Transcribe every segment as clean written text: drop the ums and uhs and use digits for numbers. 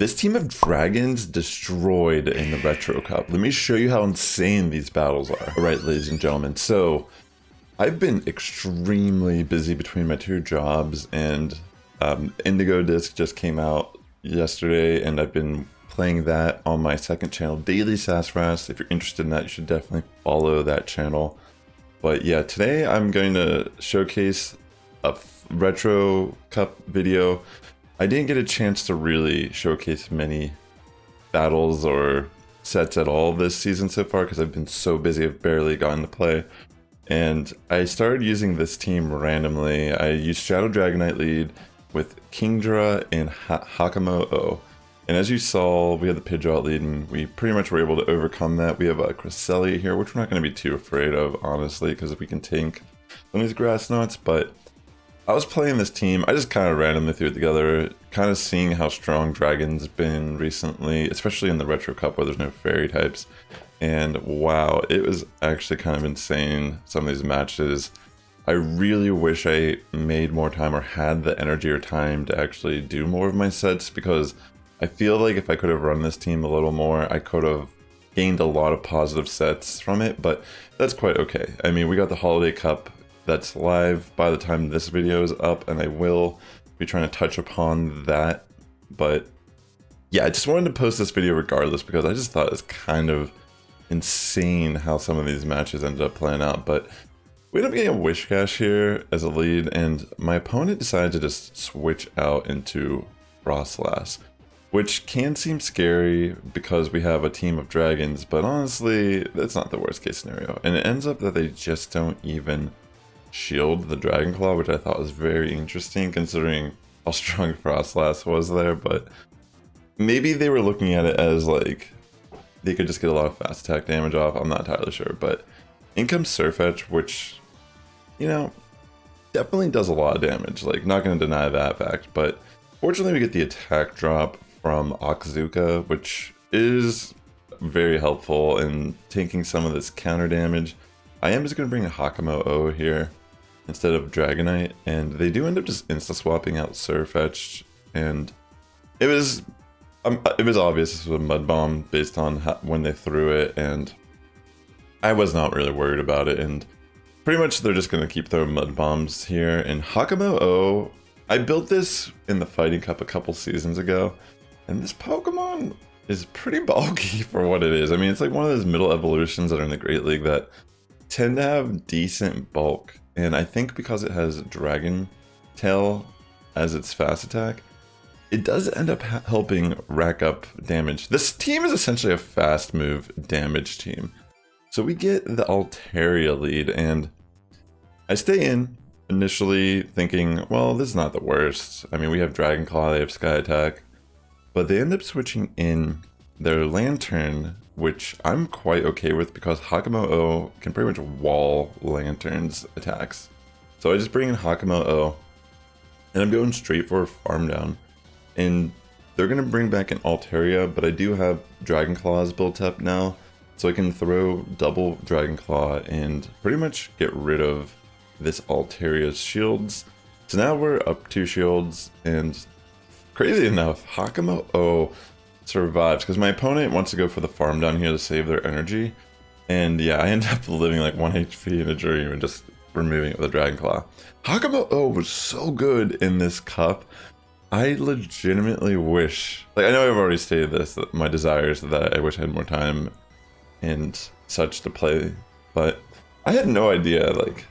This team of dragons destroyed in the Retro Cup. Let me show you how insane these battles are. All right, ladies and gentlemen. So I've been extremely busy between my two jobs, and Indigo Disc just came out yesterday, and I've been playing that on my second channel, Daily Sassifrass. If you're interested in that, you should definitely follow that channel. But yeah, today I'm going to showcase a Retro Cup video. I didn't get a chance to really showcase many battles or sets at all this season so far because I've been so busy, I've barely gotten to play. And I started using this team randomly. I used Shadow Dragonite lead with Kingdra and Hakamo-o. And as you saw, we had the Pidgeot lead and we pretty much were able to overcome that. We have a Cresselia here, which we're not going to be too afraid of, honestly, because we can tank some of these grass nuts. But I was playing this team, I just kind of randomly threw it together, kind of seeing how strong Dragon's been recently, especially in the Retro Cup where there's no fairy types. And wow, it was actually kind of insane, some of these matches. I really wish I made more time or had the energy or time to actually do more of my sets, because I feel like if I could have run this team a little more, I could have gained a lot of positive sets from it, but that's quite okay. I mean, we got the Holiday Cup that's live by the time this video is up, and I will be trying to touch upon that. But yeah, I just wanted to post this video regardless because I just thought it was kind of insane how some of these matches ended up playing out. But we ended up getting a Wishcash here as a lead, and my opponent decided to just switch out into Frostlass, which can seem scary because we have a team of dragons, but honestly, that's not the worst case scenario. And it ends up that they just don't even shield the Dragon Claw, which I thought was very interesting considering how strong Frostlass was there. But maybe they were looking at it as like they could just get a lot of fast attack damage off. I'm not entirely sure. But in comes Surfetch, which, you know, definitely does a lot of damage. Like, not going to deny that fact. But fortunately, we get the attack drop from Okazuka, which is very helpful in taking some of this counter damage. I am just going to bring a Hakamo-o here instead of Dragonite, and they do end up just insta-swapping out Surfetch, and it was obvious this was a Mud Bomb based on when they threw it, and I was not really worried about it, and pretty much they're just going to keep throwing Mud Bombs here. And Hakamo-o, I built this in the Fighting Cup a couple seasons ago, and this Pokemon is pretty bulky for what it is. I mean, it's like one of those middle evolutions that are in the Great League that tend to have decent bulk, and I think because it has Dragon Tail as its fast attack, it does end up helping rack up damage. This team is essentially a fast move damage team. So we get the Altaria lead, and I stay in initially thinking, well, this is not the worst. I mean, we have Dragon Claw, they have Sky Attack, but they end up switching in their Lantern, which I'm quite okay with because Hakamo-o can pretty much wall Lantern's attacks. So I just bring in Hakamo-o, and I'm going straight for a farm down. And they're going to bring back an Altaria, but I do have Dragon Claws built up now, so I can throw double Dragon Claw and pretty much get rid of this Altaria's shields. So now we're up 2 shields, and crazy enough, Hakamo-o survives because my opponent wants to go for the farm down here to save their energy, and yeah, I end up living like 1 HP in a dream and just removing it with a Dragon Claw. Hakamo-o was so good in this cup. I legitimately wish, like, I know I've already stated this, that my desire is that I wish I had more time and such to play, but I had no idea like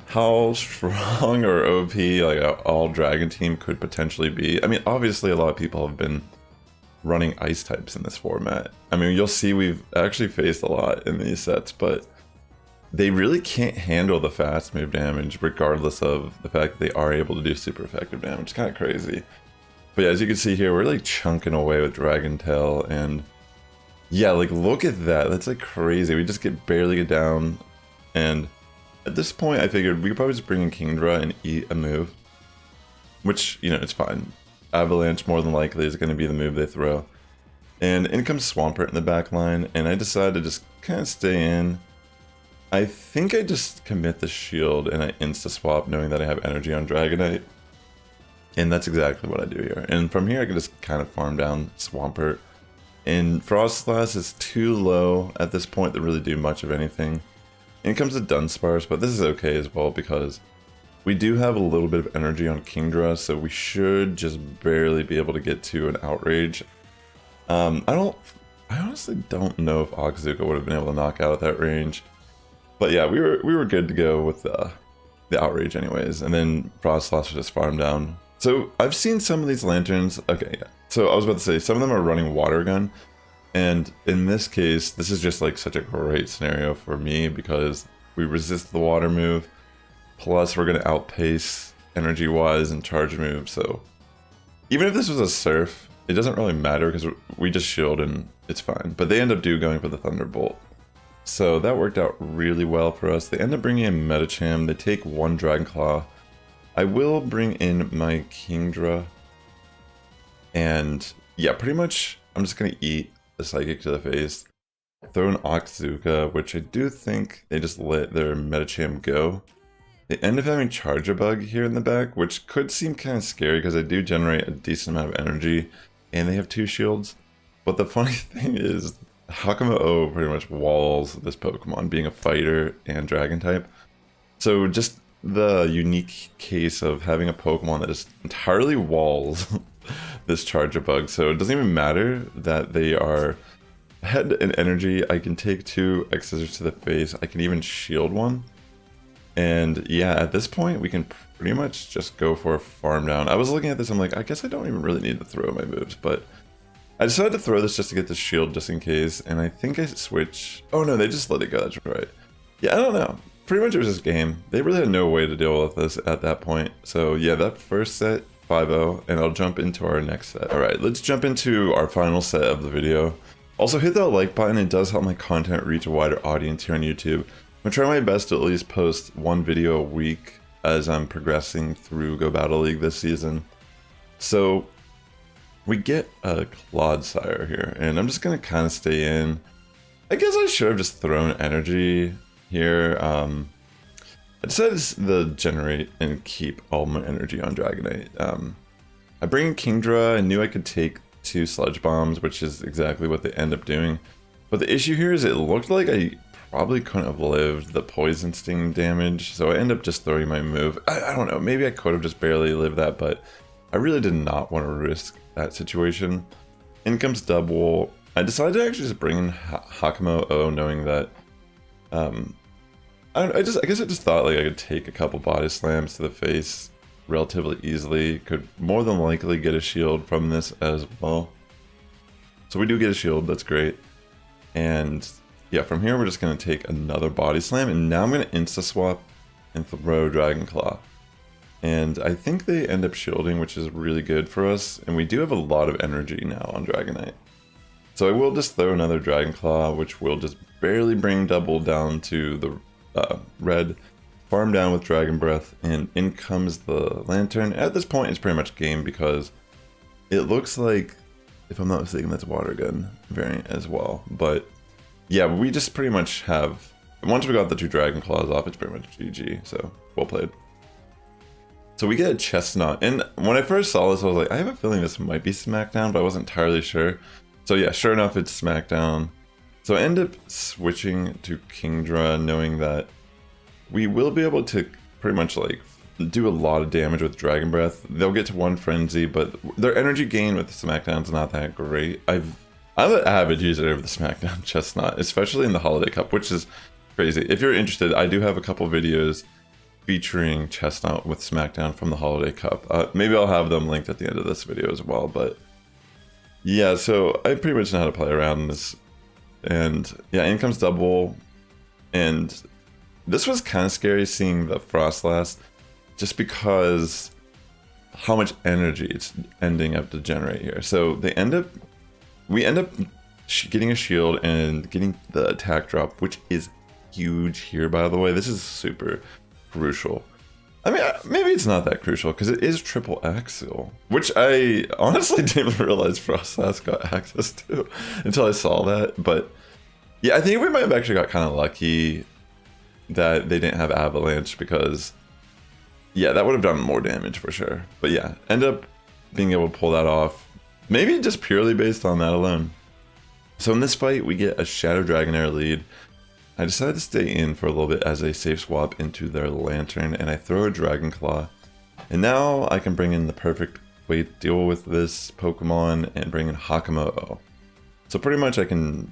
how strong or OP like an all dragon team could potentially be. I mean, obviously a lot of people have been running ice types in this format. I mean, you'll see we've actually faced a lot in these sets, but they really can't handle the fast move damage regardless of the fact that they are able to do super effective damage. It's kind of crazy. But yeah, as you can see here, we're like chunking away with Dragon Tail, and yeah, like look at that. That's like crazy. We just barely get down, and at this point I figured we could probably just bring in Kingdra and eat a move, which, you know, it's fine. Avalanche more than likely is going to be the move they throw. And in comes Swampert in the back line, and I decided to just kind of stay in. I think I just commit the shield and I insta-swap knowing that I have energy on Dragonite. And that's exactly what I do here. And from here I can just kind of farm down Swampert. And Frostlass is too low at this point to really do much of anything. In comes the Dunsparce, but this is okay as well because we do have a little bit of energy on Kingdra, so we should just barely be able to get to an Outrage. I honestly don't know if Okazuka would have been able to knock out at that range. But yeah, we were good to go with the Outrage anyways, and then Frostlass was just farmed down. So I've seen some of these lanterns, okay, yeah. So I was about to say, some of them are running Water Gun, and in this case, this is just like such a great scenario for me because we resist the water move, plus we're gonna outpace energy-wise and charge move, so even if this was a Surf, it doesn't really matter because we just shield and it's fine. But they end up going for the Thunderbolt. So that worked out really well for us. They end up bringing in Medicham. They take one Dragon Claw. I will bring in my Kingdra. And yeah, pretty much I'm just going to eat the Psychic to the face. Throw an Okazuka, which I do think they just let their Medicham go. They end up having Charjabug here in the back, which could seem kind of scary because they do generate a decent amount of energy. And they have 2 shields. But the funny thing is, Hakamo-o pretty much walls this Pokemon, being a fighter and dragon type. So just the unique case of having a Pokemon that just entirely walls this Charjabug. So it doesn't even matter that they are ahead in energy. I can take 2 X-Scissors to the face. I can even shield one. And yeah, at this point, we can pretty much just go for a farm down. I was looking at this, I'm like, I guess I don't even really need to throw my moves, but I decided to throw this just to get the shield just in case, and I think I switch. Oh no, they just let it go, that's right. Yeah, I don't know. Pretty much it was just game. They really had no way to deal with this at that point. So yeah, that first set, 5-0, and I'll jump into our next set. Alright, let's jump into our final set of the video. Also hit that like button, it does help my content reach a wider audience here on YouTube. I'm gonna try my best to at least post 1 video a week as I'm progressing through Go Battle League this season. So we get a Clodsire here, and I'm just gonna kind of stay in. I guess I should have just thrown energy here. I decided to generate and keep all my energy on Dragonite. I bring in Kingdra. I knew I could take 2 Sludge Bombs, which is exactly what they end up doing. But the issue here is it looked like I probably couldn't have lived the Poison Sting damage, so I end up just throwing my move. I don't know, maybe I could have just barely lived that, but I really did not want to risk that situation. In comes Double. I decided to actually just bring in Hakamo-o, knowing that I guess I just thought like I could take a couple body slams to the face relatively easily. Could more than likely get a shield from this as well. So we do get a shield, that's great. And yeah, from here we're just going to take another body slam, and now I'm going to insta-swap and throw Dragon Claw. And I think they end up shielding, which is really good for us, and we do have a lot of energy now on Dragonite. So I will just throw another Dragon Claw, which will just barely bring Double down to the red, farm down with Dragon Breath, and in comes the Lantern. At this point it's pretty much game because it looks like, if I'm not mistaken, that's a Water Gun variant as well, but yeah, we just pretty much have, once we got the 2 Dragon Claws off, it's pretty much GG, so well played. So we get a Chestnut, and when I first saw this, I was like, I have a feeling this might be Smackdown, but I wasn't entirely sure. So yeah, sure enough, it's Smackdown. So I end up switching to Kingdra, knowing that we will be able to pretty much like do a lot of damage with Dragon Breath. They'll get to 1 Frenzy, but their energy gain with the Smackdown's not that great. I'm an avid user of the Smackdown Chestnut, especially in the Holiday Cup, which is crazy. If you're interested, I do have a couple videos featuring Chestnut with Smackdown from the Holiday Cup. Maybe I'll have them linked at the end of this video as well, but yeah, so I pretty much know how to play around this. And yeah, in comes Double, and this was kind of scary seeing the Frostlass, just because how much energy it's ending up to generate here. So we end up getting a shield and getting the attack drop, which is huge here, by the way. This is super crucial. I mean, maybe it's not that crucial because it is triple Axial, which I honestly didn't even realize Frostlass got access to until I saw that. But yeah, I think we might have actually got kind of lucky that they didn't have Avalanche, because Yeah, that would have done more damage for sure. But yeah, end up being able to pull that off. Maybe just purely based on that alone. So in this fight, we get a Shadow Dragonite lead. I decided to stay in for a little bit as a safe swap into their Lantern, and I throw a Dragon Claw. And now I can bring in the perfect way to deal with this Pokemon and bring in Hakamo-o. So pretty much I can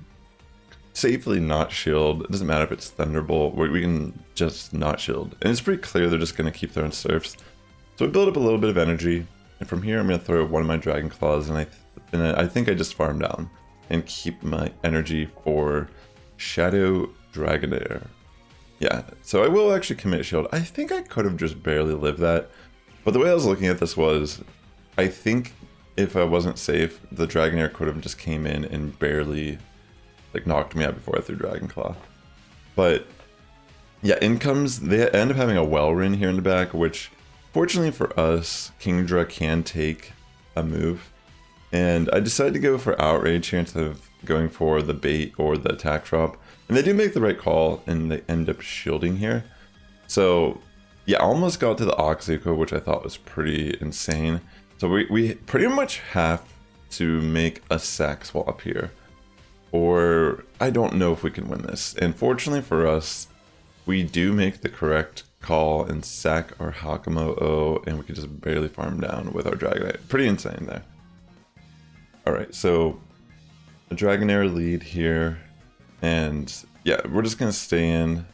safely not shield. It doesn't matter if it's Thunderbolt, we can just not shield. And it's pretty clear they're just going to keep throwing Surfs. So we build up a little bit of energy, and from here I'm going to throw one of my Dragon Claws, and I think I just farm down and keep my energy for Shadow Dragonite. Yeah, so I will actually commit shield. I think I could have just barely lived that, but the way I was looking at this was, I think if I wasn't safe, the Dragonite could have just came in and barely like knocked me out before I threw Dragon Claw. But yeah, in comes, they end up having a Wellrin here in the back, which fortunately for us, Kingdra can take a move. And I decided to go for Outrage here instead of going for the bait or the attack drop. And they do make the right call, and they end up shielding here. So yeah, I almost got to the Oxzuko, which I thought was pretty insane. So we pretty much have to make a sack swap here, or I don't know if we can win this. And fortunately for us, we do make the correct call and sack our Hakamo-o, and we can just barely farm down with our Dragonite. Pretty insane there. Alright, so a Dragonite lead here, and yeah, we're just gonna stay in,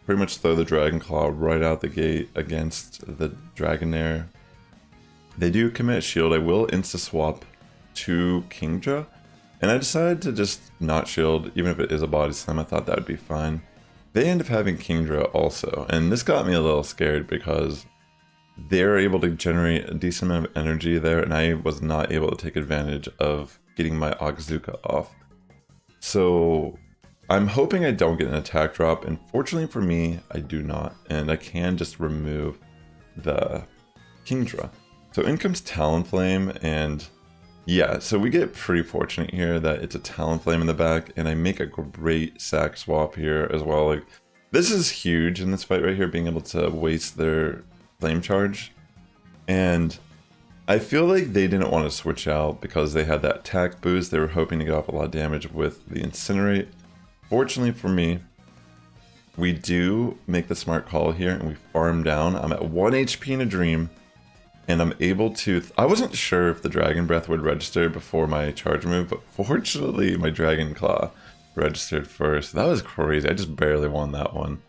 pretty much throw the Dragon Claw right out the gate against the Dragonite. They do commit shield. I will insta swap to Kingdra, and I decided to just not shield, even if it is a body slam. I thought that would be fine. They end up having Kingdra also, and this got me a little scared because they're able to generate a decent amount of energy there, and I was not able to take advantage of getting my Oxzuka off. So I'm hoping I don't get an attack drop, and fortunately for me, I do not, and I can just remove the Kingdra. So in comes Talonflame, and yeah, so we get pretty fortunate here that it's a Talonflame in the back, and I make a great sack swap here as well. Like, this is huge in this fight right here, being able to waste their flame charge. And I feel like they didn't want to switch out because they had that attack boost. They were hoping to get off a lot of damage with the Incinerate. Fortunately for me, we do make the smart call here and we farm down. I'm at 1 HP in a dream, and I'm able to... I wasn't sure if the Dragon Breath would register before my charge move, but fortunately my Dragon Claw registered first. That was crazy. I just barely won that one.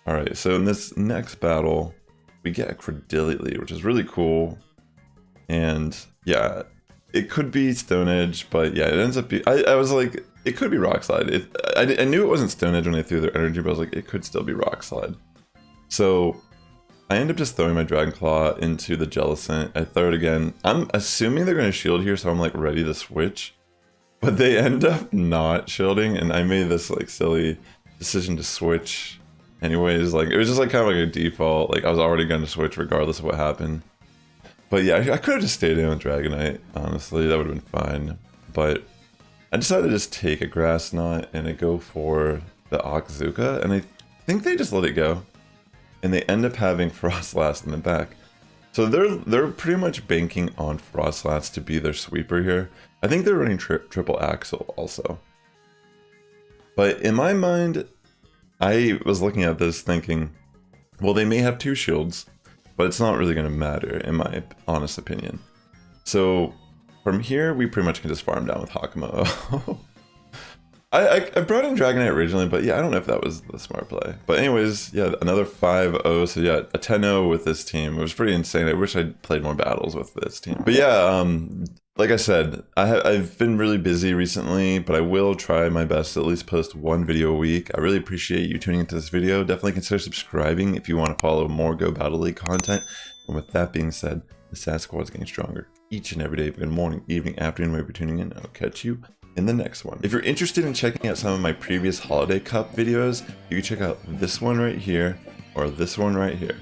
Alright, so in this next battle, we get a Credility, which is really cool. And yeah, it could be Stone Edge, but yeah, it ends up being... I was like, it could be Rock Slide. I knew it wasn't Stone Edge when they threw their energy, but I was like, it could still be Rock Slide. So I end up just throwing my Dragon Claw into the Jellicent. I throw it again. I'm assuming they're going to shield here, so I'm like ready to switch. But they end up not shielding, and I made this like silly decision to switch anyways. Like, it was just like kind of like a default. Like, I was already going to switch regardless of what happened. But yeah, I could have just stayed in with Dragonite, honestly. That would have been fine. But I decided to just take a Grass Knot and I go for the Oxzuka, and I think they just let it go. And they end up having Frostlast in the back. So they're pretty much banking on Frostlast to be their sweeper here. I think they're running triple Axle also. But in my mind, I was looking at this thinking, well, they may have 2 shields, but it's not really going to matter in my honest opinion. So from here, we pretty much can just farm down with Hakamo-o. I brought in Dragonite originally, but yeah, I don't know if that was the smart play. But anyways, yeah, another 5-0, so yeah, a 10-0 with this team. It was pretty insane. I wish I'd played more battles with this team. But yeah, like I said, I've been really busy recently, but I will try my best to at least post 1 video a week. I really appreciate you tuning into this video. Definitely consider subscribing if you want to follow more Go Battle League content. And with that being said, the Sass Squad is getting stronger each and every day. Good morning, evening, afternoon, wherever you're tuning in. I'll catch you in the next one. If you're interested in checking out some of my previous Holiday Cup videos, you can check out this one right here or this one right here.